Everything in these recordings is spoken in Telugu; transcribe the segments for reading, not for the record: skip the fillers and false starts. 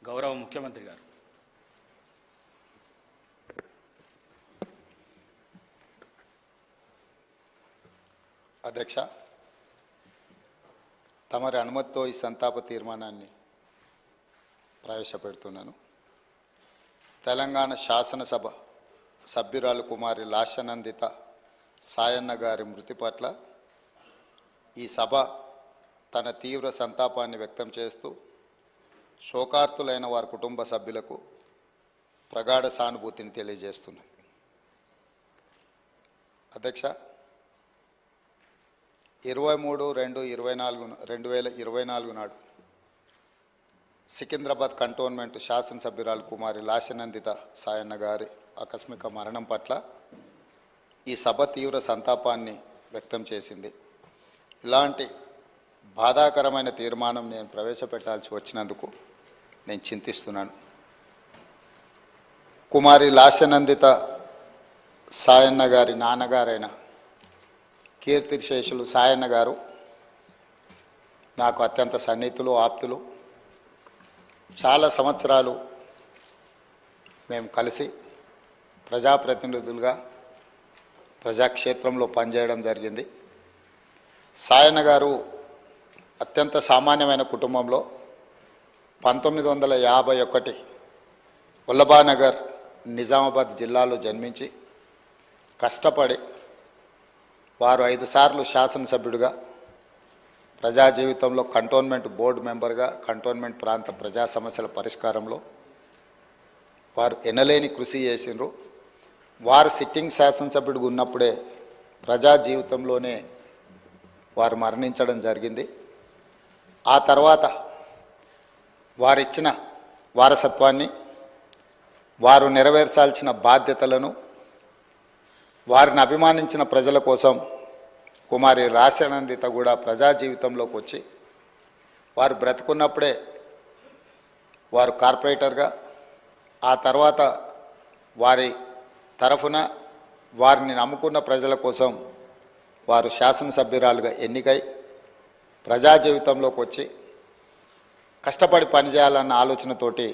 గౌరవ ముఖ్యమంత్రి గారు. అధ్యక్ష, తమరి అనుమతితో ఈ సంతాప తీర్మానాన్ని ప్రవేశపెడుతున్నాను. తెలంగాణ శాసనసభ సభ్యురాలు కుమారి లాస్యనందిత సాయన్న గారి మృతి పట్ల ఈ సభ తన తీవ్ర సంతాపాన్ని వ్యక్తం చేస్తూ శోకార్తులైన వారి కుటుంబ సభ్యులకు ప్రగాఢ సానుభూతిని తెలియజేస్తున్నది. అధ్యక్ష, 23/2/2024 నాడు సికింద్రాబాద్ కంటోన్మెంట్ శాసనసభ్యురాలు కుమారి లాస్యనందిత సాయన్న గారి ఆకస్మిక మరణం పట్ల ఈ సభ తీవ్ర సంతాపాన్ని వ్యక్తం చేసింది. ఇలాంటి బాధాకరమైన తీర్మానం నేను ప్రవేశపెట్టాల్సి వచ్చినందుకు నేను చింతిస్తున్నాను. కుమారి లాస్యనందిత సాయన్న గారి నాన్నగారైన కీర్తిశేషులు సాయన్న గారు నాకు అత్యంత సన్నిహితులు, ఆప్తులు. చాలా సంవత్సరాలు మేము కలిసి ప్రజాప్రతినిధులుగా ప్రజాక్షేత్రంలో పనిచేయడం జరిగింది. సాయన్న గారు అత్యంత సామాన్యమైన కుటుంబంలో 1951 వల్లభానగర్ నిజామాబాద్ జిల్లాలో జన్మించి కష్టపడి వారు 5 సార్లు శాసనసభ్యుడిగా, ప్రజా జీవితంలో కంటోన్మెంట్ బోర్డు మెంబర్గా, కంటోన్మెంట్ ప్రాంత ప్రజా సమస్యల పరిష్కారంలో వారు ఎనలేని కృషి చేసినారు. వారు సిట్టింగ్ శాసనసభ్యుడిగా ఉన్నప్పుడే ప్రజా జీవితంలోనే వారు మరణించడం జరిగింది. ఆ తర్వాత వారిచ్చిన వారసత్వాన్ని, వారు నెరవేర్చాల్సిన బాధ్యతలను, వారిని అభిమానించిన ప్రజల కోసం కుమారి లాస్యనందిత కూడా ప్రజా జీవితంలోకి వచ్చి వారు బ్రతుకున్నప్పుడే వారు కార్పొరేటర్గా, ఆ తర్వాత వారి తరఫున వారిని నమ్ముకున్న ప్రజల కోసం వారు శాసనసభ్యురాలుగా ఎన్నికై ప్రజా జీవితంలోకి వచ్చి కష్టపడి పనిచేయాలన్న ఆలోచనతోటి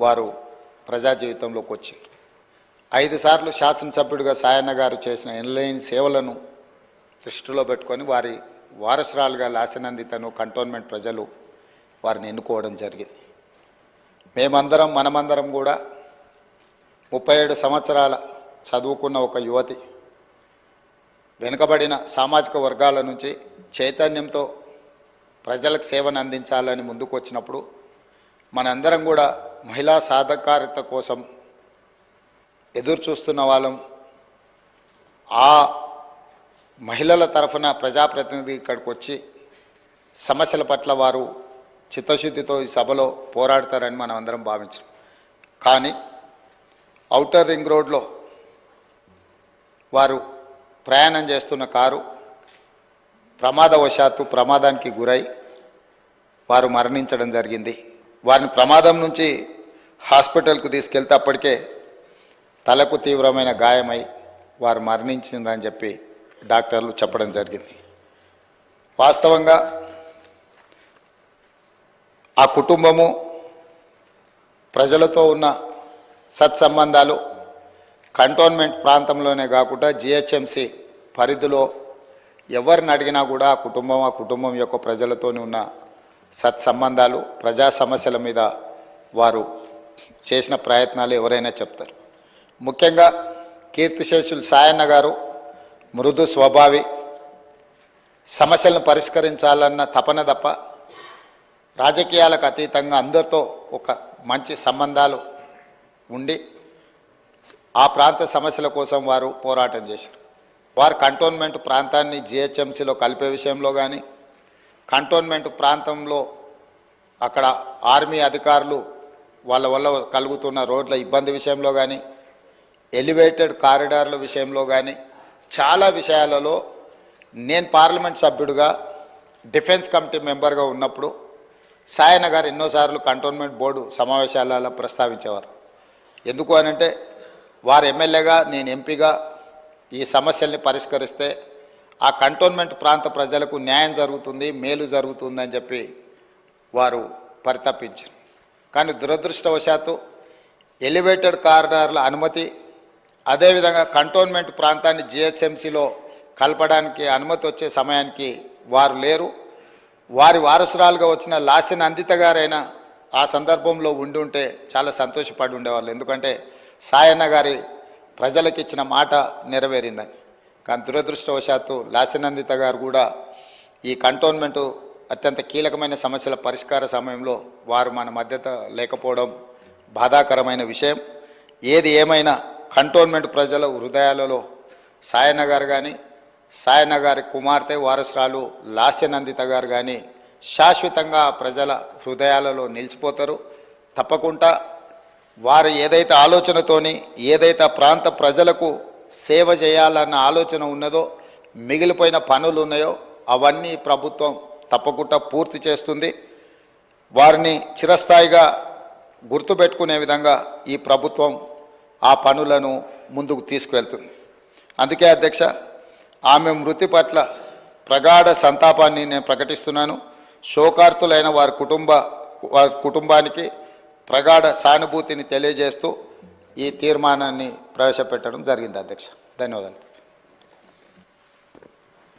వారు ప్రజా జీవితంలోకి వచ్చారు. 5 సార్లు శాసనసభ్యుడిగా సాయన్న గారు చేసిన ఎనలేని సేవలను దృష్టిలో పెట్టుకొని వారి వారసురాలుగా లాస్యనందితను కంటోన్మెంట్ ప్రజలు వారిని ఎన్నుకోవడం జరిగింది. మనమందరం కూడా 37 సంవత్సరాల చదువుకున్న ఒక యువతి, వెనుకబడిన సామాజిక వర్గాల నుంచి చైతన్యంతో ప్రజలకు సేవను అందించాలని ముందుకు వచ్చినప్పుడు మనందరం కూడా మహిళా సాధికారత కోసం ఎదురు చూస్తున్న వాళ్ళం. ఆ మహిళల తరఫున ప్రజాప్రతినిధి ఇక్కడికి వచ్చి సమస్యల పట్ల వారు చిత్తశుద్ధితో ఈ సభలో పోరాడతారని మనం అందరం భావించాం. కానీ ఔటర్ రింగ్ రోడ్లో వారు ప్రయాణం చేస్తున్న కారు ప్రమాదానికి గురై వారు మరణించడం జరిగింది. వారిని ప్రమాదం నుంచి హాస్పిటల్కు తీసుకెళ్తే అప్పటికే తలకు తీవ్రమైన గాయమై వారు మరణించిందని చెప్పి డాక్టర్లు చెప్పడం జరిగింది. వాస్తవంగా ఆ కుటుంబము ప్రజలతో ఉన్న సత్సంబంధాలు కంటోన్మెంట్ ప్రాంతంలోనే కాకుండా జిహెచ్ఎంసి పరిధిలో ఎవరిని అడిగినా కూడా ఆ కుటుంబం యొక్క ప్రజలతోనే ఉన్న సత్సంబంధాలు, ప్రజా సమస్యల మీద వారు చేసిన ప్రయత్నాలు ఎవరైనా చెప్తారు. ముఖ్యంగా కీర్తిశేషులు సాయన్న గారు మృదు స్వభావి, సమస్యలను పరిష్కరించాలన్న తపన తప్ప రాజకీయాలకు అతీతంగా అందరితో ఒక మంచి సంబంధాలు ఉండి ఆ ప్రాంత సమస్యల కోసం వారు పోరాటం చేశారు. వారు కంటోన్మెంట్ ప్రాంతాన్ని జిహెచ్ఎంసీలో కలిపే విషయంలో కానీ, కంటోన్మెంట్ ప్రాంతంలో అక్కడ ఆర్మీ అధికారులు వాళ్ళ వల్ల కలుగుతున్న రోడ్ల ఇబ్బంది విషయంలో కానీ, ఎలివేటెడ్ కారిడార్ల విషయంలో కానీ చాలా విషయాలలో నేను పార్లమెంట్ సభ్యుడిగా డిఫెన్స్ కమిటీ మెంబర్గా ఉన్నప్పుడు సాయన్న గారు ఎన్నోసార్లు కంటోన్మెంట్ బోర్డు సమావేశాలలో ప్రస్తావించేవారు. ఎందుకు అనంటే వారు ఎమ్మెల్యేగా, నేను ఎంపీగా ఈ సమస్యల్ని పరిష్కరిస్తే ఆ కంటోన్మెంట్ ప్రాంత ప్రజలకు న్యాయం జరుగుతుంది, మేలు జరుగుతుందని చెప్పి వారు పరితపించారు. కానీ దురదృష్టవశాత్తు ఎలివేటెడ్ కారిడార్ల అనుమతి, అదేవిధంగా కంటోన్మెంట్ ప్రాంతాన్ని జిహెచ్ఎంసీలో కలపడానికి అనుమతి వచ్చే సమయానికి వారు లేరు. వారి వారసురాలుగా వచ్చిన లాసిన్ అందిత గారైనా ఆ సందర్భంలో ఉండి ఉంటే చాలా సంతోషపడి ఉండేవాళ్ళు. ఎందుకంటే సాయన్న గారి ప్రజలకు ఇచ్చిన మాట నెరవేరిందని. కానీ దురదృష్టవశాత్తు లాసిన్ అందిత గారు కూడా ఈ కంటోన్మెంటు అత్యంత కీలకమైన సమస్యల పరిష్కార సమయంలో వారు మన మధ్యత లేకపోవడం బాధాకరమైన విషయం. ఏది ఏమైనా కంటోన్మెంట్ ప్రజల హృదయాలలో సాయన్న గారు కానీ, సాయన్న గారి కుమార్తె వారసురాలు లాస్యనందిత గారు కానీ శాశ్వతంగా ప్రజల హృదయాలలో నిలిచిపోతారు. తప్పకుండా వారు ఏదైతే ఆలోచనతోని, ఏదైతే ప్రాంత ప్రజలకు సేవ చేయాలన్న ఆలోచన ఉన్నదో, మిగిలిపోయిన పనులు ఉన్నాయో అవన్నీ ప్రభుత్వం తప్పకుండా పూర్తి చేస్తుంది. వారిని చిరస్థాయిగా గుర్తుపెట్టుకునే విధంగా ఈ ప్రభుత్వం ఆ పనులను ముందుకు తీసుకువెళ్తుంది. అందుకే అధ్యక్ష, ఆమె మృతి పట్ల ప్రగాఢ సంతాపాన్ని నేను ప్రకటిస్తున్నాను. శోకార్తులైన వారి కుటుంబానికి ప్రగాఢ సానుభూతిని తెలియజేస్తూ ఈ తీర్మానాన్ని ప్రవేశపెట్టడం జరిగింది అధ్యక్ష. ధన్యవాదాలు.